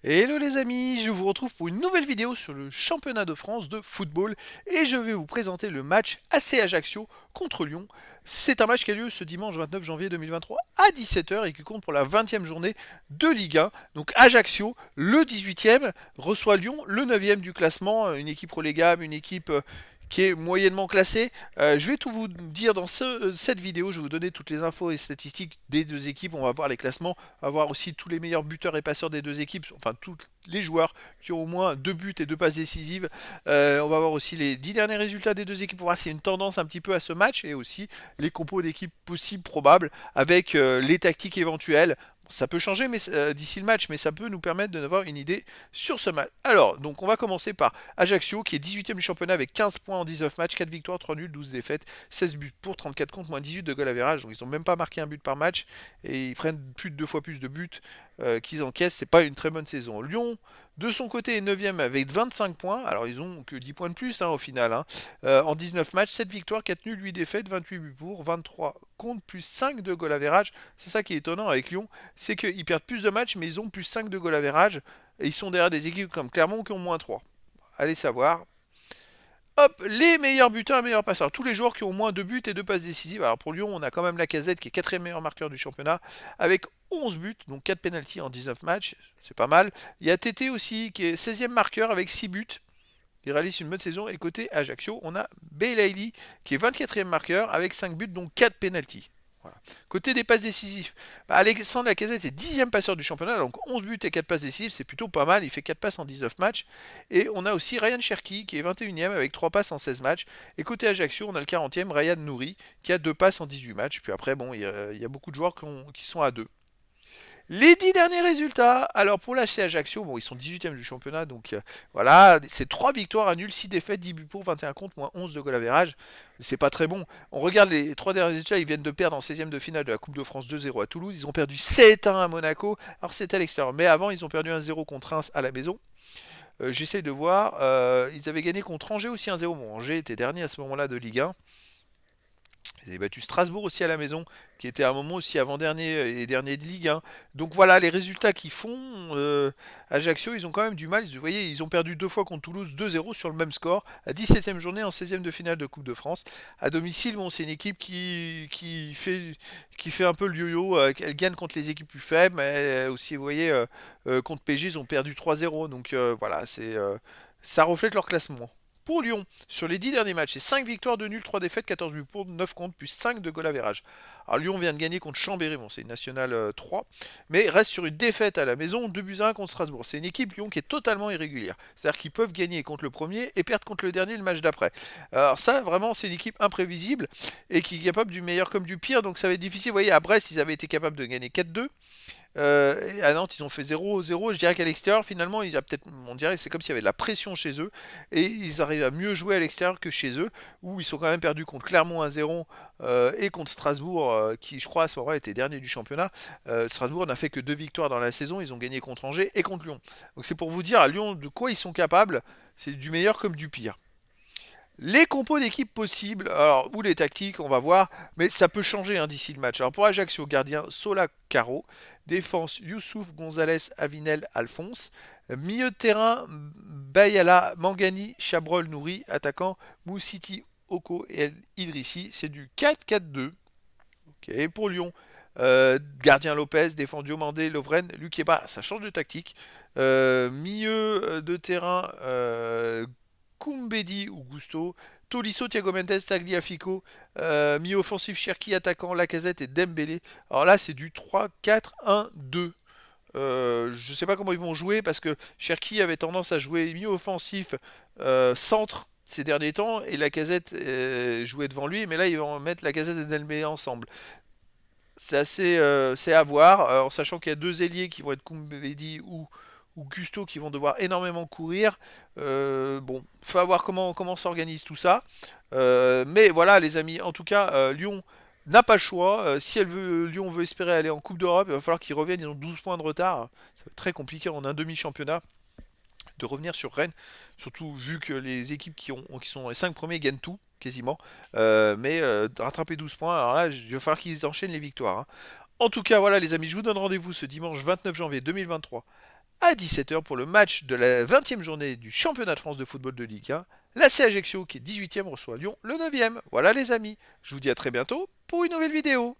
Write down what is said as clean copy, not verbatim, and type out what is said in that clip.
Hello les amis, je vous retrouve pour une nouvelle vidéo sur le championnat de France de football et je vais vous présenter le match AC Ajaccio contre Lyon. C'est un match qui a lieu ce dimanche 29 janvier 2023 à 17h et qui compte pour la 20e journée de Ligue 1. Donc Ajaccio, le 18e, reçoit Lyon, le 9e du classement, une équipe relégable, une équipe qui est moyennement classée. Je vais tout vous dire dans cette vidéo, je vais vous donner toutes les infos et statistiques des deux équipes, on va voir les classements, on va voir aussi tous les meilleurs buteurs et passeurs des deux équipes, enfin tous les joueurs qui ont au moins 2 buts et 2 passes décisives. On va voir aussi les 10 derniers résultats des deux équipes pour voir s'il y a une tendance un petit peu à ce match et aussi les compos d'équipes possibles, probables, avec les tactiques éventuelles. Ça peut changer d'ici le match, mais ça peut nous permettre d'avoir une idée sur ce match. Alors, donc on va commencer par Ajaccio, qui est 18e du championnat avec 15 points en 19 matchs, 4 victoires, 3 nuls, 12 défaites, 16 buts pour, 34 contre, moins 18 de goal average. Donc ils n'ont même pas marqué un but par match et ils prennent plus de 2 fois plus de buts qu'ils encaissent. C'est pas une très bonne saison. Lyon, de son côté, est 9e avec 25 points. Alors ils ont que 10 points de plus au final. En 19 matchs, 7 victoires, 4 nuls, 8 défaites, 28 buts pour, 23 contre, plus 5 de goal average. C'est ça qui est étonnant avec Lyon, c'est qu'ils perdent plus de matchs, mais ils ont plus 5 de goal average. Et ils sont derrière des équipes comme Clermont qui ont moins 3. Allez savoir. Hop, les meilleurs buteurs et meilleurs passeurs. Tous les joueurs qui ont au moins 2 buts et 2 passes décisives. Alors pour Lyon, on a quand même Lacazette qui est 4e meilleur marqueur du championnat avec 11 buts, donc 4 pénaltys en 19 matchs. C'est pas mal. Il y a Tété aussi qui est 16e marqueur avec 6 buts. Il réalise une bonne saison. Et côté Ajaccio, on a Belaïli qui est 24e marqueur avec 5 buts, donc 4 pénaltys. Voilà. Côté des passes décisives, Alexandre Lacazette est 10e passeur du championnat, donc 11 buts et 4 passes décisives, c'est plutôt pas mal, il fait 4 passes en 19 matchs. Et on a aussi Ryan Cherki qui est 21e avec 3 passes en 16 matchs. Et côté Ajaccio, on a le 40e Ryan Nouri qui a 2 passes en 18 matchs. Puis après, bon, il y a beaucoup de joueurs qui sont à 2. Les 10 derniers résultats, alors pour l'HC Ajaccio, bon, ils sont 18e du championnat, donc voilà, c'est 3 victoires à nul, 6 défaites, 10 buts pour, 21 contre, moins 11 de goal average. C'est pas très bon. On regarde les 3 derniers résultats, ils viennent de perdre en 16e de finale de la Coupe de France 2-0 à Toulouse, ils ont perdu 7-1 à Monaco, alors c'était à l'extérieur, mais avant ils ont perdu 1-0 contre Reims à la maison. J'essaye de voir, ils avaient gagné contre Angers aussi 1-0, bon, Angers était dernier à ce moment-là de Ligue 1. Ils avaient battu Strasbourg aussi à la maison, qui était à un moment aussi avant-dernier et dernier de Ligue 1. Donc voilà les résultats qu'ils font. Ajaccio, ils ont quand même du mal. Vous voyez, ils ont perdu 2 fois contre Toulouse 2-0 sur le même score, à 17e journée en 16e de finale de Coupe de France. À domicile, bon, c'est une équipe qui fait un peu le yo-yo. Elle gagne contre les équipes plus faibles, mais aussi, vous voyez, contre PG, ils ont perdu 3-0. Donc voilà, ça reflète leur classement. Pour Lyon, sur les 10 derniers matchs, c'est 5 victoires de nul, 3 défaites, 14 buts pour, 9 contre, plus 5 de goal average. Alors Lyon vient de gagner contre Chambéry, bon c'est une nationale 3, mais reste sur une défaite à la maison, 2 buts à 1 contre Strasbourg. C'est une équipe Lyon qui est totalement irrégulière. C'est-à-dire qu'ils peuvent gagner contre le premier et perdre contre le dernier le match d'après. Alors ça, vraiment, c'est une équipe imprévisible et qui est capable du meilleur comme du pire, donc ça va être difficile. Vous voyez, à Brest, ils avaient été capables de gagner 4-2. À Nantes, ils ont fait 0-0. Je dirais qu'à l'extérieur, finalement, on dirait que c'est comme s'il y avait de la pression chez eux. Et ils arrivent à mieux jouer à l'extérieur que chez eux, où ils sont quand même perdus contre Clermont 1-0 et contre Strasbourg, qui, je crois, à ce moment-là, était dernier du championnat. Strasbourg n'a fait que 2 victoires dans la saison. Ils ont gagné contre Angers et contre Lyon. Donc c'est pour vous dire à Lyon de quoi ils sont capables. C'est du meilleur comme du pire. Les compos d'équipe possibles, alors, ou les tactiques, on va voir, mais ça peut changer d'ici le match. Alors pour Ajaccio, gardien Sola Caro, défense Youssouf Gonzalez Avinel Alphonse, milieu de terrain Bayala Mangani Chabrol Nouri, attaquant Moussiti Oko et Idrissi, c'est du 4-4-2. Ok, pour Lyon, gardien Lopez, défense Diomandé, Lovren, Lukeba, ça change de tactique. Milieu de terrain Koumbedi ou Gusto, Tolisso, Thiago Mendes, Tagliafico, milieu offensif Cherki, attaquant Lacazette et Dembélé. Alors là, c'est du 3-4-1-2. Je ne sais pas comment ils vont jouer parce que Cherki avait tendance à jouer milieu offensif centre ces derniers temps et Lacazette jouait devant lui, mais là ils vont mettre Lacazette et Dembélé ensemble. C'est à voir, en sachant qu'il y a 2 ailiers qui vont être Koumbedi ou Gusto qui vont devoir énormément courir. Bon, faut voir comment s'organise tout ça. Mais voilà, les amis, en tout cas, Lyon n'a pas le choix. Si Lyon veut espérer aller en Coupe d'Europe, il va falloir qu'ils reviennent. Ils ont 12 points de retard. Ça va être très compliqué en un demi-championnat de revenir sur Rennes, surtout vu que les équipes qui sont les 5 premiers gagnent tout, quasiment. Mais de rattraper 12 points, alors là, il va falloir qu'ils enchaînent les victoires. En tout cas, voilà les amis, je vous donne rendez-vous ce dimanche 29 janvier 2023 à 17h pour le match de la 20e journée du championnat de France de football de Ligue 1. L'AC Ajaccio qui est 18e reçoit Lyon le 9e. Voilà les amis, je vous dis à très bientôt pour une nouvelle vidéo.